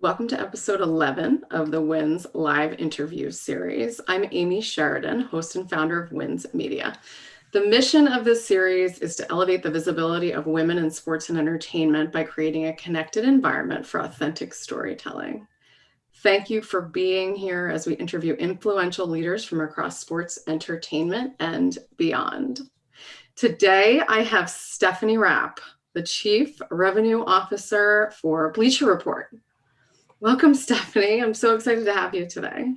Welcome to episode 11 of the WINS live interview series. I'm Amie Sheridan, host and founder of WINS Media. The mission of this series is to elevate the visibility of women in sports and entertainment by creating a connected environment for authentic storytelling. Thank you for being here as we interview influential leaders from across sports, entertainment, and beyond. Today, I have Stefanie Rapp, the Chief Revenue Officer for Bleacher Report. Welcome, Stefanie. I'm so excited to have you today.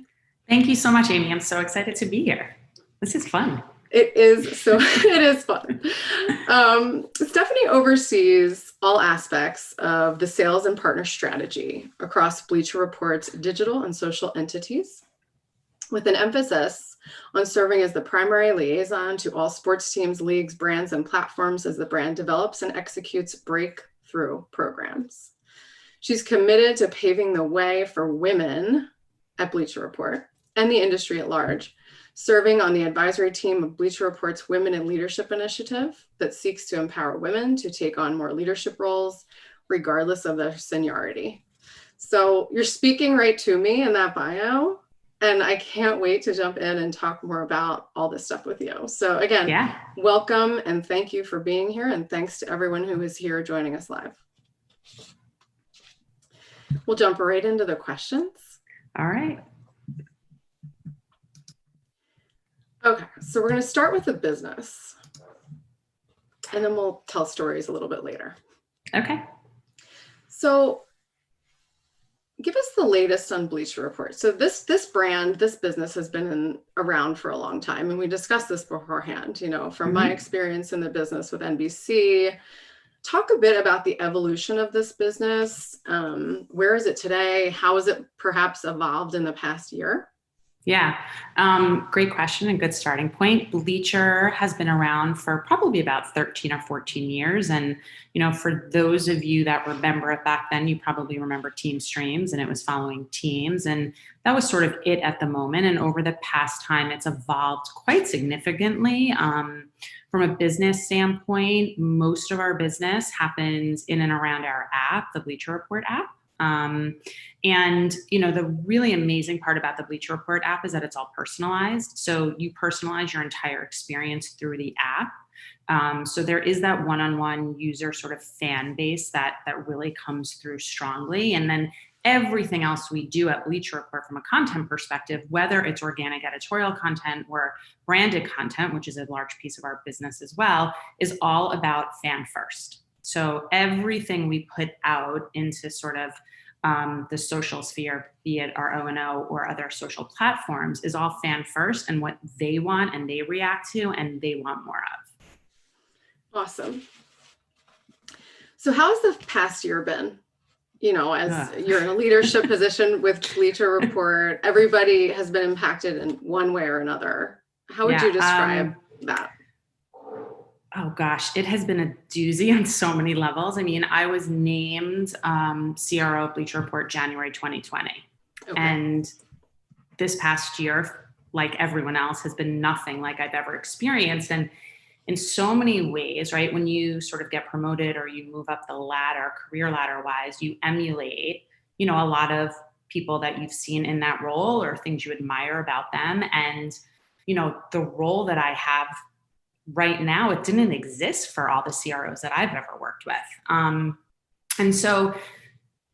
Thank you so much, Amie. I'm so excited to be here. This is fun. It is fun. Stefanie oversees all aspects of the sales and partner strategy across Bleacher Report's digital and social entities, with an emphasis on serving as the primary liaison to all sports teams, leagues, brands, and platforms as the brand develops and executes breakthrough programs. She's committed to paving the way for women at Bleacher Report and the industry at large, serving on the advisory team of Bleacher Report's Women in Leadership initiative that seeks to empower women to take on more leadership roles, regardless of their seniority. So you're speaking right to me in that bio, and I can't wait to jump in and talk more about all this stuff with you. So again, Welcome and thank you for being here, and thanks to everyone who is here joining us live. We'll jump right into the questions. All right. Okay, so we're going to start with the business, and then we'll tell stories a little bit later. Okay. So give us the latest on Bleacher Report. So this brand, this business has been around for a long time, and we discussed this beforehand, from my experience in the business with NBC. Talk a bit about the evolution of this business. Where is it today? How has it perhaps evolved in the past year? Yeah, great question and good starting point. Bleacher has been around for probably about 13 or 14 years. And, for those of you that remember it back then, you probably remember Team Streams, and it was following teams. And that was sort of it at the moment. And over the past time, it's evolved quite significantly. From a business standpoint, most of our business happens in and around our app, the Bleacher Report app. The really amazing part about the Bleacher Report app is that it's all personalized. So you personalize your entire experience through the app. So there is that one-on-one user sort of fan base that really comes through strongly. And then everything else we do at Bleacher Report from a content perspective, whether it's organic editorial content or branded content, which is a large piece of our business as well, is all about fan first. So everything we put out into sort of the social sphere, be it our O&O or other social platforms, is all fan first and what they want and they react to and they want more of. Awesome. So how's the past year been? As you're in a leadership position with Bleacher Report, everybody has been impacted in one way or another. How would you describe that? Oh gosh, it has been a doozy on so many levels. I mean, I was named CRO of Bleacher Report January 2020. Okay. And this past year, like everyone else, has been nothing like I've ever experienced. And in so many ways, right, when you sort of get promoted or you move up the ladder, career ladder wise, you emulate, a lot of people that you've seen in that role or things you admire about them. And, the role that I have right now, it didn't exist for all the CROs that I've ever worked with. And so,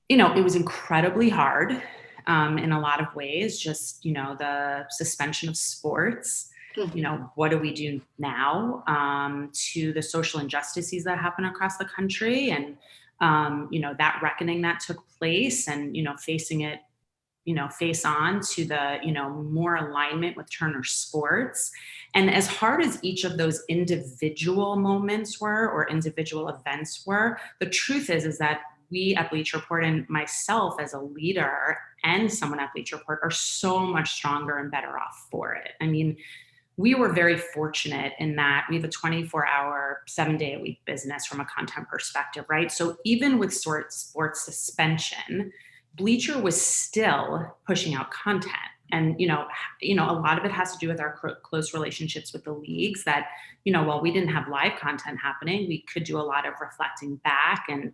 it was incredibly hard in a lot of ways, just, the suspension of sports, what do we do now, to the social injustices that happen across the country and, that reckoning that took place and, facing it, face on to the, more alignment with Turner Sports. And as hard as each of those individual moments were or individual events were, the truth is that we at Bleacher Report and myself as a leader and someone at Bleacher Report are so much stronger and better off for it. I mean, we were very fortunate in that we have a 24-hour, 7-day-a-week business from a content perspective, right? So even with sports suspension, Bleacher was still pushing out content. And, a lot of it has to do with our close relationships with the leagues that, while we didn't have live content happening, we could do a lot of reflecting back and,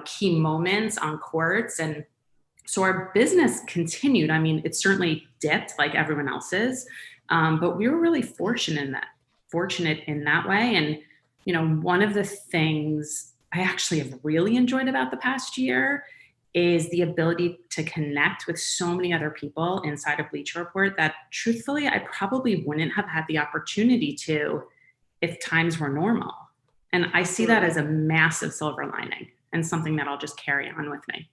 key moments on courts. And So our business continued. I mean, it certainly dipped like everyone else's, but we were really fortunate in that way. And one of the things I actually have really enjoyed about the past year is the ability to connect with so many other people inside of Bleacher Report that truthfully, I probably wouldn't have had the opportunity to if times were normal. And I see that as a massive silver lining and something that I'll just carry on with me.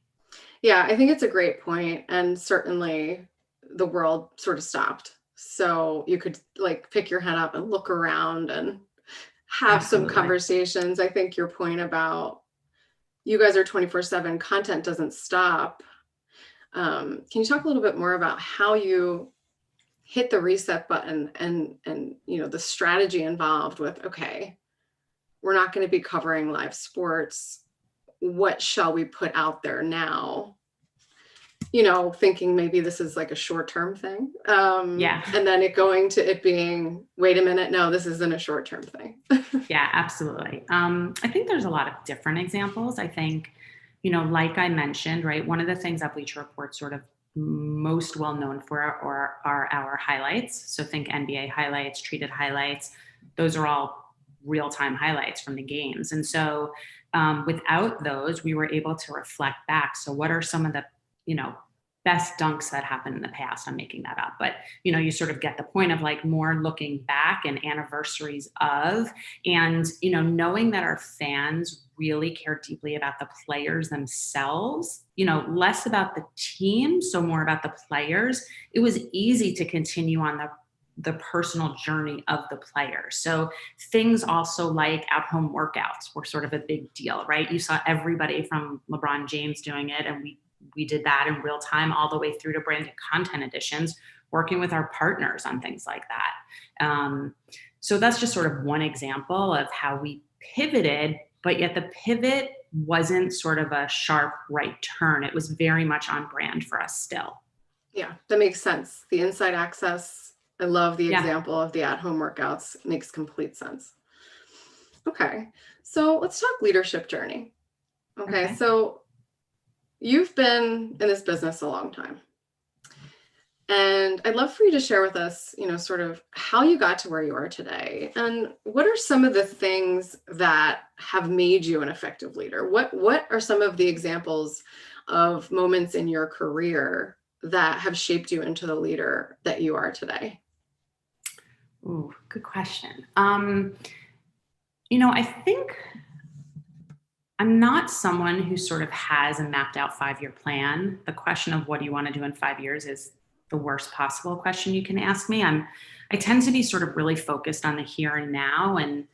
Yeah, I think it's a great point. And certainly the world sort of stopped. So you could like pick your head up and look around and have some Absolutely. conversations. I think your point about you guys are 24/7, content doesn't stop. Can you talk a little bit more about how you hit the reset button and the strategy involved with, okay, we're not going to be covering live sports. What shall we put out there now? Thinking maybe this is like a short-term thing. Yeah. And then it going to it being, wait a minute, no, this isn't a short-term thing. Yeah, absolutely. I think there's a lot of different examples. I think, like I mentioned, right, one of the things that Bleacher Report sort of most well known for are our highlights. So think NBA highlights, treated highlights. Those are all real-time highlights from the games. And so without those, we were able to reflect back. So what are some of the, best dunks that happened in the past? I'm making that up, but you sort of get the point of like more looking back and anniversaries of, and knowing that our fans really care deeply about the players themselves, less about the team, so more about the players. It was easy to continue on the personal journey of the players. So things also like at-home workouts were sort of a big deal, right? You saw everybody from LeBron James doing it, and we did that in real time all the way through to branded content editions, working with our partners on things like that. So that's just sort of one example of how we pivoted, but yet the pivot wasn't sort of a sharp right turn. It was very much on brand for us still. Yeah, that makes sense. The inside access, I love the Yeah. example of the at-home workouts. It makes complete sense. Okay, so let's talk leadership journey. Okay, so you've been in this business a long time. And I'd love for you to share with us, sort of how you got to where you are today. And what are some of the things that have made you an effective leader? What are some of the examples of moments in your career that have shaped you into the leader that you are today? Ooh, good question. I think I'm not someone who sort of has a mapped out 5-year plan. The question of what do you want to do in 5 years is the worst possible question you can ask me. I tend to be sort of really focused on the here and now and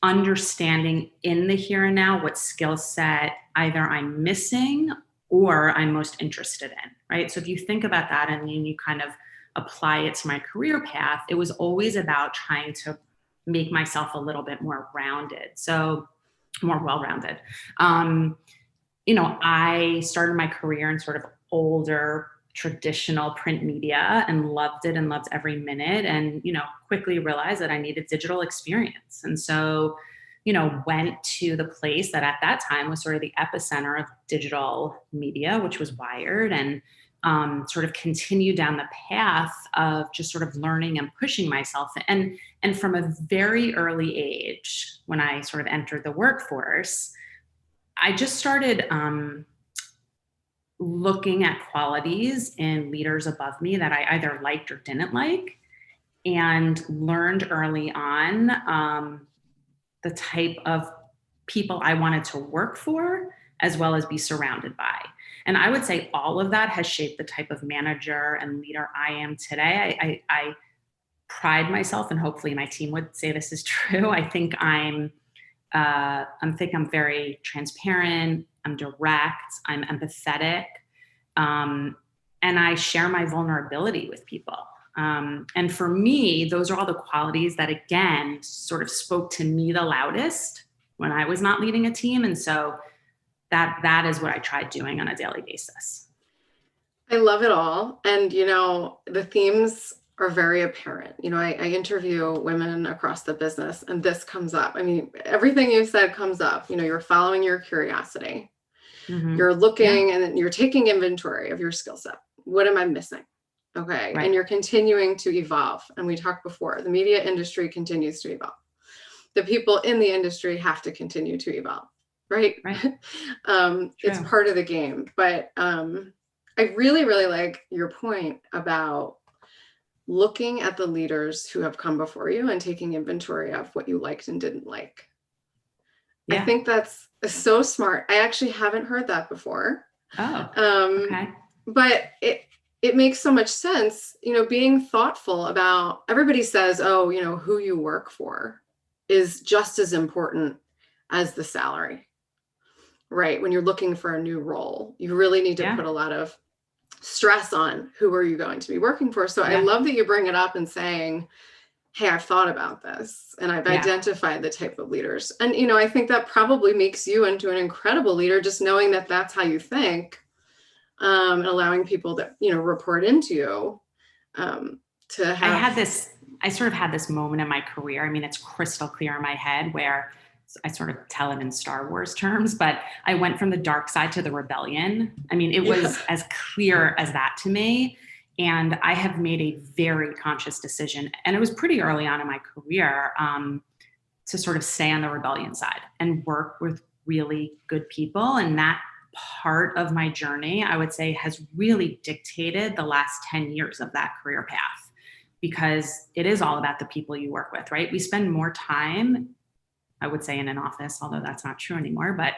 understanding in the here and now what skill set either I'm missing or I'm most interested in, right? So if you think about that and then you kind of apply it to my career path, it was always about trying to make myself a little bit more rounded. So more well-rounded. I started my career in sort of older traditional print media and loved it and loved every minute, and quickly realized that I needed digital experience. And so went to the place that at that time was sort of the epicenter of digital media, which was Wired, and sort of continued down the path of just sort of learning and pushing myself. And from a very early age, when I sort of entered the workforce, I just started looking at qualities in leaders above me that I either liked or didn't like, and learned early on the type of people I wanted to work for, as well as be surrounded by. And I would say all of that has shaped the type of manager and leader I am today. I pride myself, and hopefully my team would say this is true. I think I'm very transparent. I'm direct. I'm empathetic, and I share my vulnerability with people. And for me, those are all the qualities that, again, sort of spoke to me the loudest when I was not leading a team. And so that is what I tried doing on a daily basis. I love it all. And, the themes are very apparent. I interview women across the business, and this comes up. I mean, everything you said comes up. You're following your curiosity. You're looking and then you're taking inventory of your skill set. What am I missing? Okay. Right. And you're continuing to evolve. And we talked before, the media industry continues to evolve. The people in the industry have to continue to evolve, right? It's part of the game. But I really, really like your point about looking at the leaders who have come before you and taking inventory of what you liked and didn't like. I think that's so smart. I actually haven't heard that before. Okay. But it makes so much sense, being thoughtful about, everybody says, oh, who you work for is just as important as the salary, right? When you're looking for a new role, you really need to put a lot of stress on who are you going to be working for. So I love that you bring it up and saying, hey, I've thought about this and I've identified the type of leaders. And, I think that probably makes you into an incredible leader, just knowing that that's how you think, and allowing people that, report into you to have. I sort of had this moment in my career. I mean, it's crystal clear in my head where I sort of tell it in Star Wars terms, but I went from the dark side to the rebellion. I mean, it was as clear as that to me. And I have made a very conscious decision, and it was pretty early on in my career, to sort of stay on the rebellion side and work with really good people. And that part of my journey, I would say, has really dictated the last 10 years of that career path, because it is all about the people you work with, right? We spend more time, I would say, in an office, although that's not true anymore, but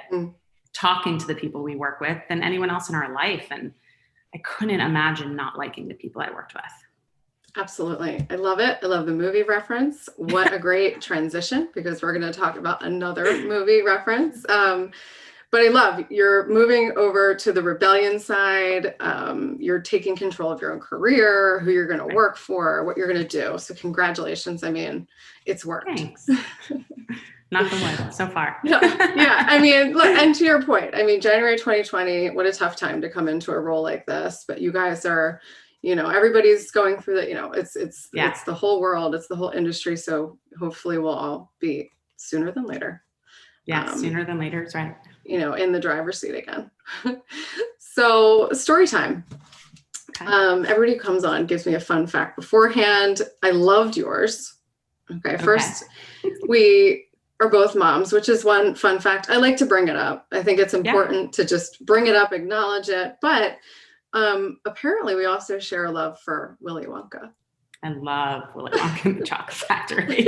talking to the people we work with than anyone else in our life. And I couldn't imagine not liking the people I worked with. Absolutely. I love it. I love the movie reference. What a great transition, because we're going to talk about another movie reference. But I love you're moving over to the rebellion side. You're taking control of your own career, who you're going to work for, what you're going to do. So congratulations. I mean, it's worked. Thanks. Knock on wood so far. Yeah. I mean, look, and to your point, I mean, January 2020, what a tough time to come into a role like this. But you guys are, everybody's going through that, it's the whole world, it's the whole industry. So hopefully we'll all be sooner than later. Yeah, sooner than later is right. In the driver's seat again. So story time. Okay. Everybody who comes on gives me a fun fact beforehand. I loved yours. Okay. First, we are both moms, which is one fun fact. I like to bring it up. I think it's important to just bring it up, acknowledge it. But apparently we also share a love for Willy Wonka. I love Willy Wonka and the Chocolate Factory.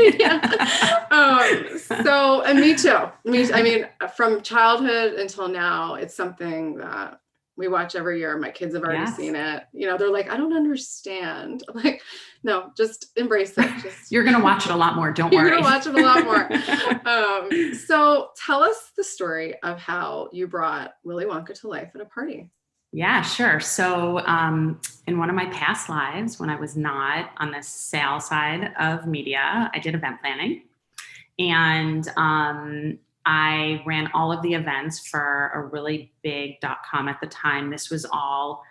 So, and me too. I mean, from childhood until now, it's something that we watch every year. My kids have already seen it. They're like, I don't understand. I'm like, no, just embrace it. You're going to watch it a lot more. Don't worry. You're going to watch it a lot more. So tell us the story of how you brought Willy Wonka to life at a party. Yeah, sure. So in one of my past lives, when I was not on the sales side of media, I did event planning. And I ran all of the events for a really big .com at the time. This was all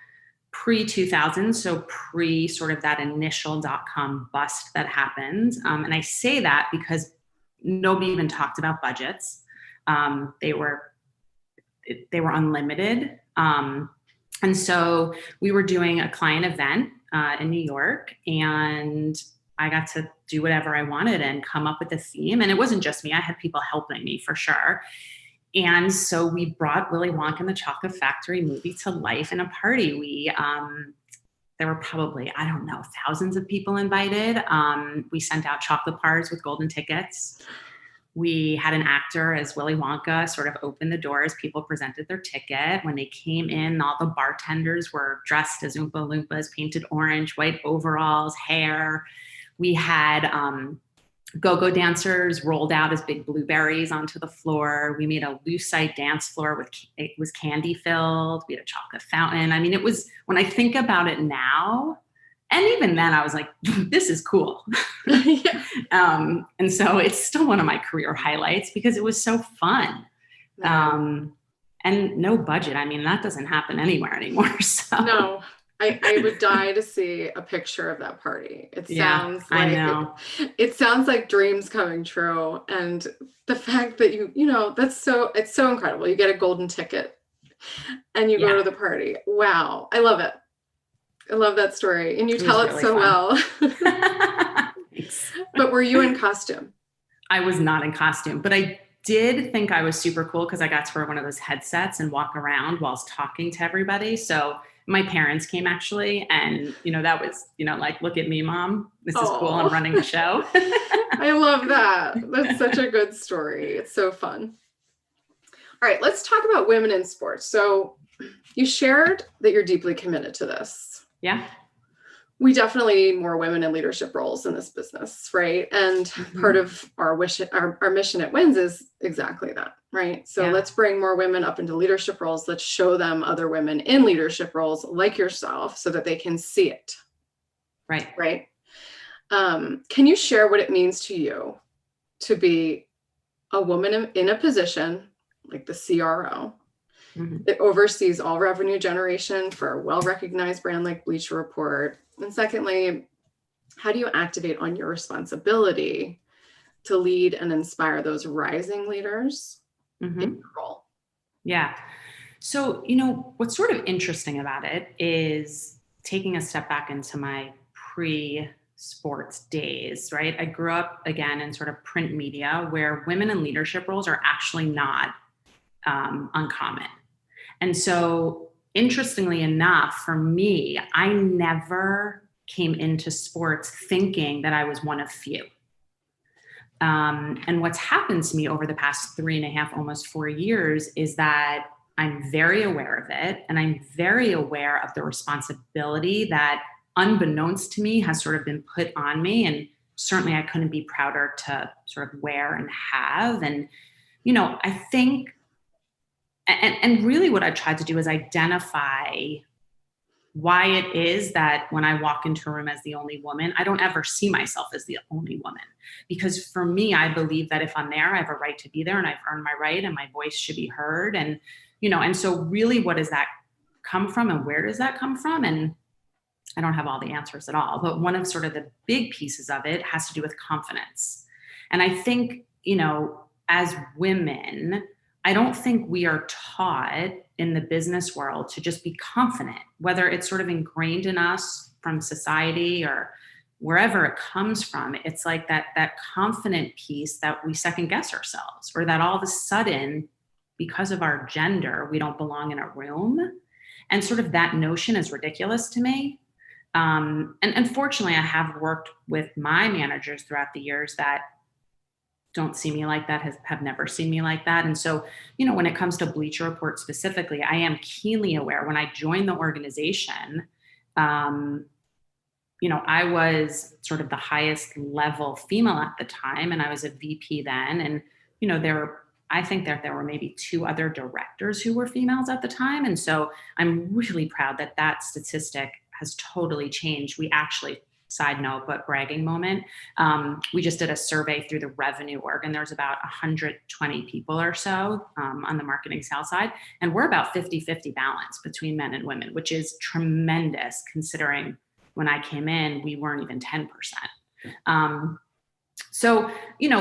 pre-2000, so pre sort of that initial .com bust that happened. And I say that because nobody even talked about budgets. They were unlimited. And so we were doing a client event in New York, and I got to do whatever I wanted and come up with a theme. And it wasn't just me. I had people helping me for sure. And so we brought Willy Wonka and the Chocolate Factory movie to life in a party. There were probably, I don't know, thousands of people invited. We sent out chocolate bars with golden tickets. We had an actor as Willy Wonka sort of open the doors. People presented their ticket. When they came in, all the bartenders were dressed as Oompa Loompas, painted orange, white overalls, hair. We had go-go dancers rolled out as big blueberries onto the floor. We made a lucite dance floor it was candy filled. We had a chocolate fountain. I mean, it was, when I think about it now, and even then I was like, this is cool. And so it's still one of my career highlights because it was so fun. And no budget. I mean, that doesn't happen anywhere anymore. So. No, I would die to see a picture of that party. It sounds like, I know. It sounds like dreams coming true. And the fact that it's so incredible. You get a golden ticket. and you go Yeah. to the party. Wow. I love it. I love that story. And you It was tell it really so fun. well. Thanks. But were you in costume? I was not in costume, but I did think I was super cool because I got to wear one of those headsets and walk around whilst talking to everybody. So my parents came actually, and that was, like, look at me, Mom. This is cool. I'm running the show. I love that. That's such a good story. It's so fun. All right, let's talk about women in sports. So you shared that you're deeply committed to this. Yeah. We definitely need more women in leadership roles in this business, right? And part of our mission at Wins is exactly that, right? So let's bring more women up into leadership roles. Let's show them other women in leadership roles like yourself so that they can see it. Right. Right. Can you share what it means to you to be a woman in a position like the CRO that oversees all revenue generation for a well-recognized brand like Bleacher Report? And secondly, how do you activate on your responsibility to lead and inspire those rising leaders in your role? Yeah. So, what's sort of interesting about it is taking a step back into my pre-sports days, right? I grew up again in sort of print media where women in leadership roles are actually not uncommon. And so, interestingly enough, for me, I never came into sports thinking that I was one of few. And what's happened to me over the past 3.5, almost 4 years is that I'm very aware of it. And I'm very aware of the responsibility that, unbeknownst to me, has sort of been put on me. And certainly I couldn't be prouder to sort of wear and have. And, I think, and really what I tried to do is identify why it is that when I walk into a room as the only woman, I don't ever see myself as the only woman. Because for me, I believe that if I'm there, I have a right to be there, and I've earned my right, and my voice should be heard. And, and so really, what does that come from, and where does that come from? And I don't have all the answers at all, but one of sort of the big pieces of it has to do with confidence. And I think, as women, I don't think we are taught in the business world to just be confident, whether it's sort of ingrained in us from society or wherever it comes from. It's like that confident piece that we second guess ourselves, or that all of a sudden, because of our gender, we don't belong in a room. And sort of that notion is ridiculous to me. And unfortunately, I have worked with my managers throughout the years that don't see me like that, have never seen me like that. And so, when it comes to Bleacher Report specifically, I am keenly aware when I joined the organization, I was sort of the highest level female at the time, and I was a VP then. And, I think that there were maybe 2 other directors who were females at the time. And so I'm really proud that that statistic has totally changed. We actually, side note, but bragging moment, we just did a survey through the revenue org, and there's about 120 people or so on the marketing sales side. And we're about 50-50 balance between men and women, which is tremendous considering when I came in, we weren't even 10%. So,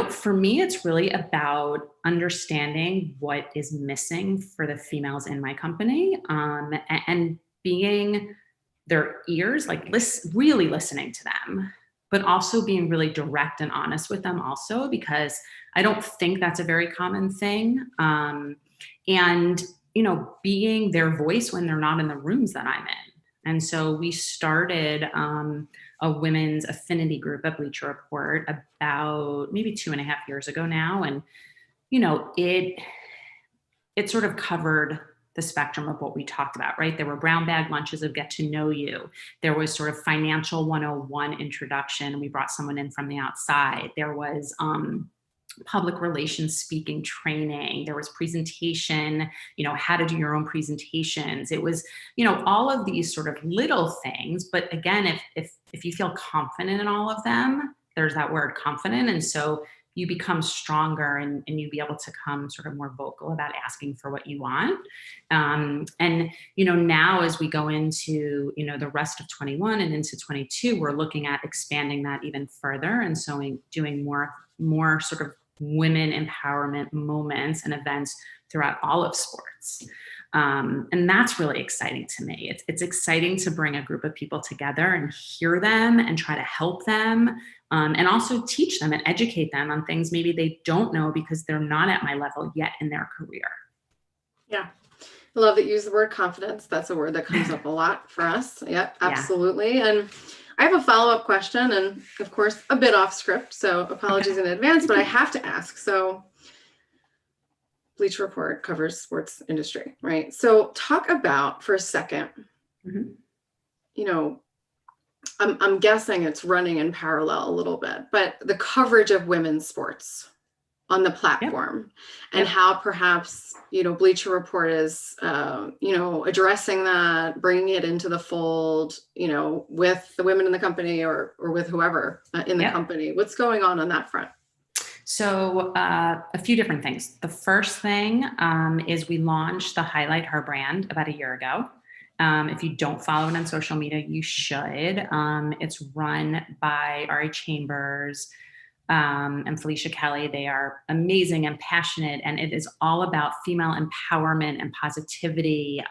for me, it's really about understanding what is missing for the females in my company, and being their ears, like really listening to them, but also being really direct and honest with them also, because I don't think that's a very common thing. And, being their voice when they're not in the rooms that I'm in. And so we started a women's affinity group at Bleacher Report about maybe 2.5 years ago now. And, it sort of covered the spectrum of what we talked about, right? There were brown bag lunches of get to know you. There was sort of financial 101 introduction. We brought someone in from the outside. There was public relations speaking training. There was presentation, how to do your own presentations. It was, all of these sort of little things. But again, if you feel confident in all of them, there's that word confident. And so you become stronger, and you be able to come sort of more vocal about asking for what you want. And, now as we go into, the rest of 21 and into 22, we're looking at expanding that even further. And so doing more sort of women empowerment moments and events throughout all of sports. And that's really exciting to me. It's exciting to bring a group of people together and hear them and try to help them, and also teach them and educate them on things maybe they don't know because they're not at my level yet in their career. Yeah. I love that you use the word confidence. That's a word that comes up a lot for us. Yep, absolutely. Yeah. And I have a follow-up question, and of course, a bit off script, so apologies in advance, but I have to ask. So Bleacher Report covers sports industry, right? So talk about for a second, you know, I'm guessing it's running in parallel a little bit, but the coverage of women's sports on the platform and how perhaps, Bleacher Report is, addressing that, bringing it into the fold, with the women in the company or with whoever in the company. What's going on that front? So a few different things. The first thing is we launched the HighlightHer brand about a year ago. If you don't follow it on social media, you should. It's run by Ari Chambers and Felicia Kelly. They are amazing and passionate, and it is all about female empowerment and positivity,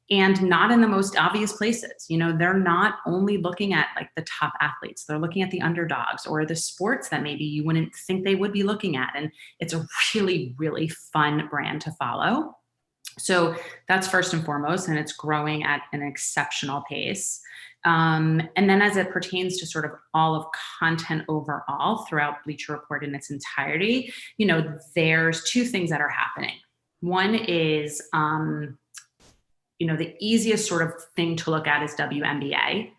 and not in the most obvious places. They're not only looking at like the top athletes, they're looking at the underdogs or the sports that maybe you wouldn't think they would be looking at. And it's a really, really fun brand to follow. So that's first and foremost, and it's growing at an exceptional pace. And then as it pertains to sort of all of content overall throughout Bleacher Report in its entirety, there's two things that are happening. One is, the easiest sort of thing to look at is WNBA,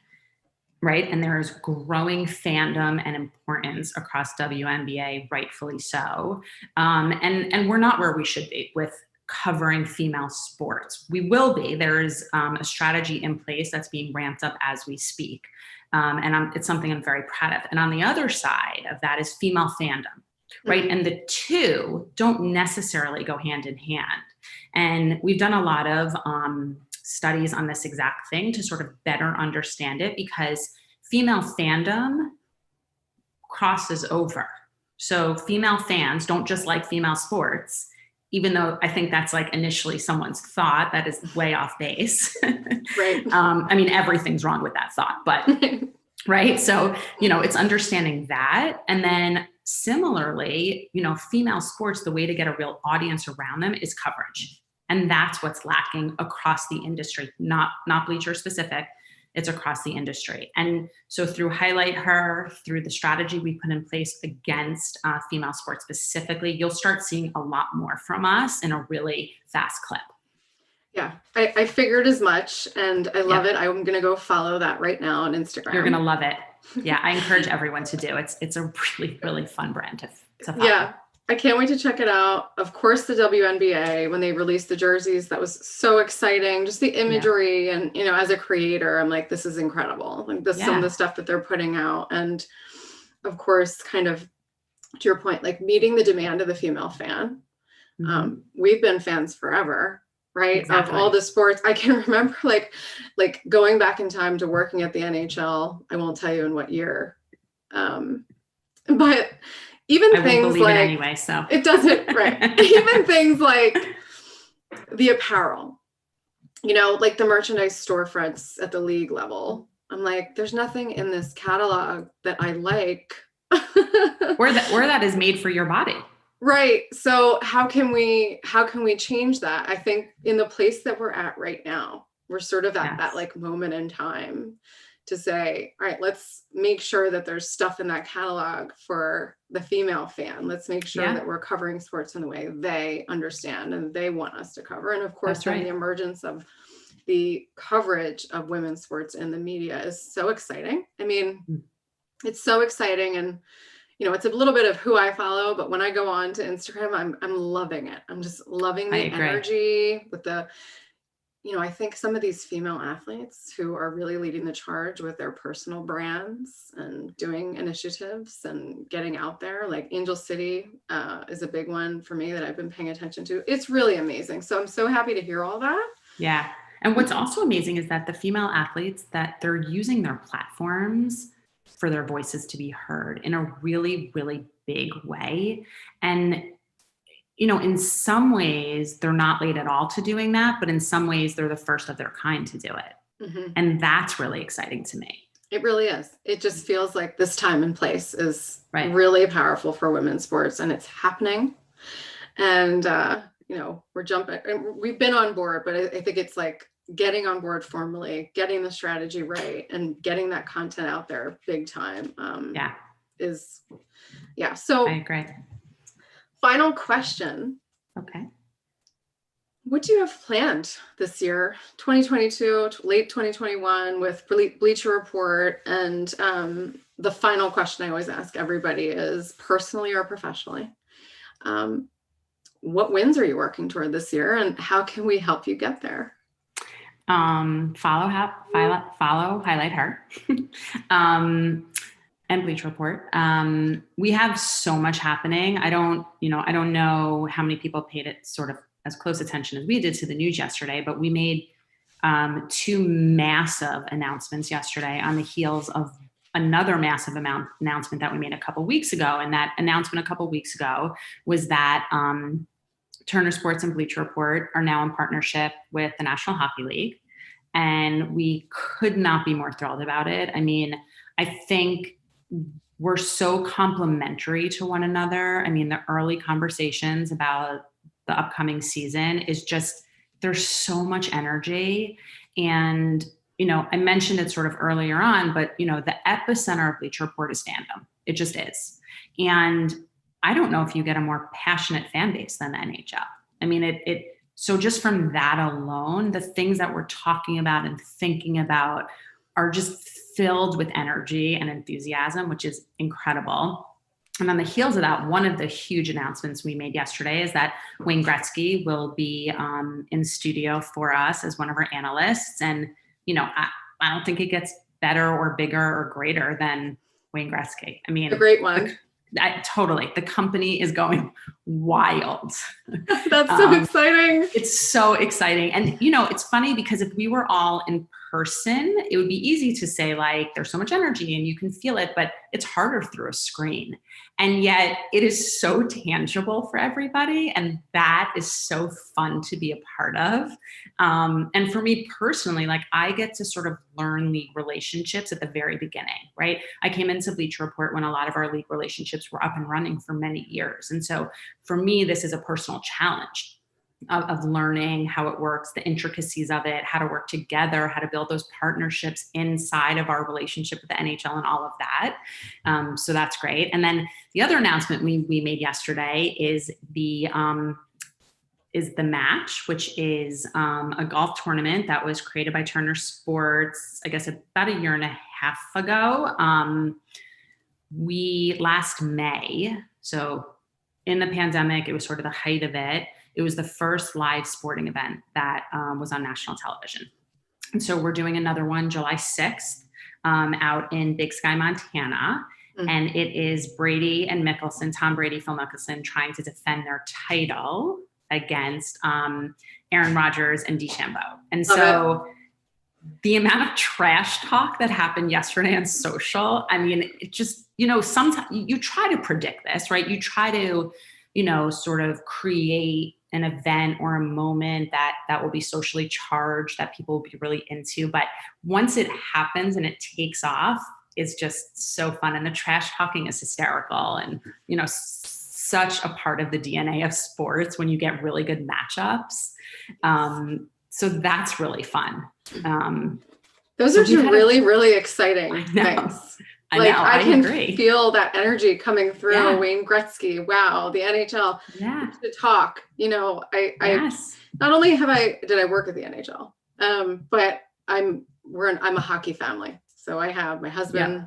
right? And there is growing fandom and importance across WNBA, rightfully so. And we're not where we should be with covering female sports. We will be. There is a strategy in place that's being ramped up as we speak. And it's something I'm very proud of. And on the other side of that is female fandom, right? Mm-hmm. And the two don't necessarily go hand in hand. And we've done a lot of studies on this exact thing to sort of better understand it, because female fandom crosses over. So female fans don't just like female sports, even though I think that's like initially someone's thought. That is way off base. Right. Everything's wrong with that thought, but right. So, it's understanding that. And then similarly, female sports, the way to get a real audience around them is coverage. And that's what's lacking across the industry, not Bleacher specific. It's across the industry. And so through HighlightHer, through the strategy we put in place against female sports specifically, you'll start seeing a lot more from us in a really fast clip. Yeah, I figured as much, and I love it. I'm going to go follow that right now on Instagram. You're going to love it. Yeah, I encourage everyone to do. It's a really, really fun brand to follow. Yeah, I can't wait to check it out. Of course, the WNBA, when they released the jerseys, that was so exciting. Just the imagery and, as a creator, I'm like, this is incredible. Like some of the stuff that they're putting out. And of course, kind of to your point, like meeting the demand of the female fan. Mm-hmm. We've been fans forever, right? Exactly. Of all the sports. I can remember like going back in time to working at the NHL. I won't tell you in what year. But even things like, anyway, so it doesn't, right. Even things like the apparel, like the merchandise storefronts at the league level. I'm like, there's nothing in this catalog that I like. or that is made for your body. Right. So how can we change that? I think in the place that we're at right now, we're sort of at that like moment in time to say, all right, let's make sure that there's stuff in that catalog for the female fan. Let's make sure that we're covering sports in the way they understand and they want us to cover. And of course, the emergence of the coverage of women's sports in the media is so exciting. I mean, it's so exciting. And, it's a little bit of who I follow, but when I go on to Instagram, I'm loving it. I'm just loving the energy with the, I think some of these female athletes who are really leading the charge with their personal brands and doing initiatives and getting out there, like Angel City is a big one for me that I've been paying attention to. It's really amazing. So I'm so happy to hear all that. Yeah. And what's also amazing is that the female athletes, that they're using their platforms for their voices to be heard in a really, really big way. And in some ways they're not late at all to doing that, but in some ways they're the first of their kind to do it. Mm-hmm. And that's really exciting to me. It really is. It just feels like this time and place is really powerful for women's sports, and it's happening. And, we're jumping, and we've been on board, but I think it's like getting on board formally, getting the strategy right, and getting that content out there big time. So I agree. Final question. Okay. What do you have planned this year, 2022, late 2021, with Bleacher Report? And the final question I always ask everybody is, personally or professionally, what wins are you working toward this year, and how can we help you get there? Follow HighlightHer and Bleach Report. We have so much happening. I don't know how many people paid it sort of as close attention as we did to the news yesterday, but we made 2 massive announcements yesterday on the heels of another massive announcement that we made a couple weeks ago. And that announcement a couple weeks ago was that Turner Sports and Bleacher Report are now in partnership with the National Hockey League. And we could not be more thrilled about it. I mean, I think we're so complementary to one another. I mean, the early conversations about the upcoming season is just, there's so much energy. And, I mentioned it sort of earlier on, but, the epicenter of Bleacher Report is fandom. It just is. And I don't know if you get a more passionate fan base than the NHL. I mean, so just from that alone, the things that we're talking about and thinking about are just filled with energy and enthusiasm, which is incredible. And on the heels of that, one of the huge announcements we made yesterday is that Wayne Gretzky will be in studio for us as one of our analysts. And, I don't think it gets better or bigger or greater than Wayne Gretzky. I mean, a great one. Totally. The company is going wild. That's so exciting. It's so exciting. And, it's funny because if we were all in person, it would be easy to say, like, there's so much energy and you can feel it, but it's harder through a screen. And yet it is so tangible for everybody. And that is so fun to be a part of. And for me personally, like, I get to sort of learn league relationships at the very beginning, right? I came into Bleacher Report when a lot of our league relationships were up and running for many years. And so for me, this is a personal challenge of learning how it works, the intricacies of it, how to work together, how to build those partnerships inside of our relationship with the NHL and all of that. So that's great. And then the other announcement we made yesterday is the Match, which is a golf tournament that was created by Turner Sports, I guess about 1.5 years ago. Last May, so in the pandemic, it was sort of the height of it. It was the first live sporting event that was on national television. And so we're doing another one July 6th out in Big Sky, Montana. Mm-hmm. And it is Brady and Mickelson, Tom Brady, Phil Mickelson, trying to defend their title against Aaron Rodgers and DeChambeau. And so the amount of trash talk that happened yesterday on social, I mean, it just, sometimes you try to predict this, right? You try to, sort of create an event or a moment that will be socially charged, that people will be really into. But once it happens and it takes off, it's just so fun. And the trash talking is hysterical and, such a part of the DNA of sports when you get really good matchups. So that's really fun. Those are two really, really exciting things. I can agree. feel that energy coming through. Yeah. Wayne Gretzky, wow, the NHL. Yeah. To talk, I not only did I work at the NHL, but I'm a hockey family. So I have my husband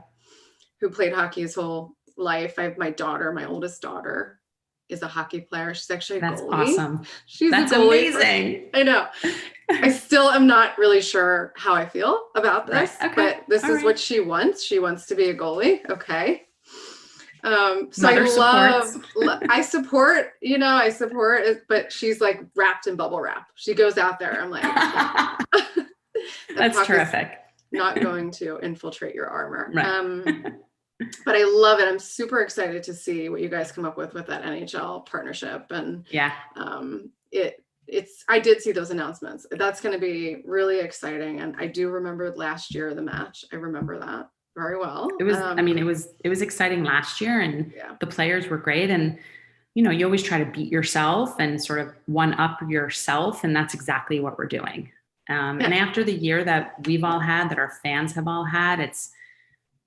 who played hockey his whole life. I have my daughter, my oldest daughter is a hockey player. She's actually a goalie. That's awesome. That's amazing. I know. I still am not really sure how I feel about this, but this is what she wants. She wants to be a goalie. Okay. So I support it, but she's like wrapped in bubble wrap. She goes out there. I'm like, that's terrific. Not going to infiltrate your armor. Right. But I love it. I'm super excited to see what you guys come up with that NHL partnership. And yeah, I did see those announcements. That's going to be really exciting. And I do remember last year, the match. I remember that very well. It was, it was exciting last year, and the players were great. And, you know, you always try to beat yourself and sort of one up yourself. And that's exactly what we're doing. And after the year that we've all had, that our fans have all had, it's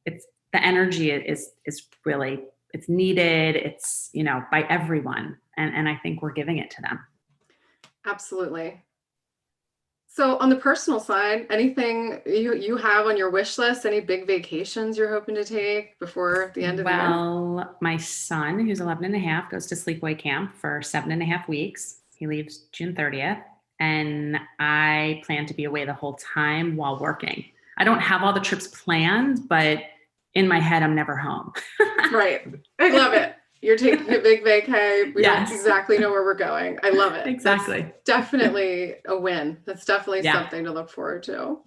the energy is really, it's needed. It's, you know, by everyone. And I think we're giving it to them. Absolutely. So on the personal side, anything you have on your wish list, any big vacations you're hoping to take before the end of the year? Well, my son, who's 11 and a half, goes to sleepaway camp for 7.5 weeks. He leaves June 30th. And I plan to be away the whole time while working. I don't have all the trips planned, but in my head, I'm never home. Right. I love it. You're taking a big vacay. We don't exactly know where we're going. I love it. Exactly. That's definitely a win. That's definitely something to look forward to.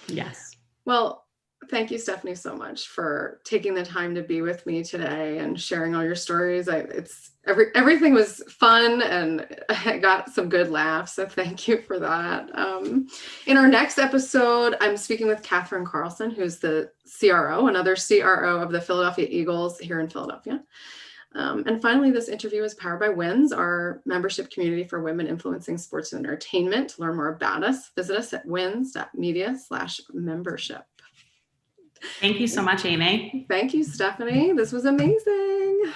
Yes. Well, thank you, Stefanie, so much for taking the time to be with me today and sharing all your stories. Everything was fun, and I got some good laughs. So thank you for that. In our next episode, I'm speaking with Catherine Carlson, who's the CRO, another CRO of the Philadelphia Eagles here in Philadelphia. And finally, this interview is powered by WINS, our membership community for women influencing sports and entertainment. To learn more about us, visit us at wins.media/membership. Thank you so much, Amie. Thank you, Stefanie. This was amazing.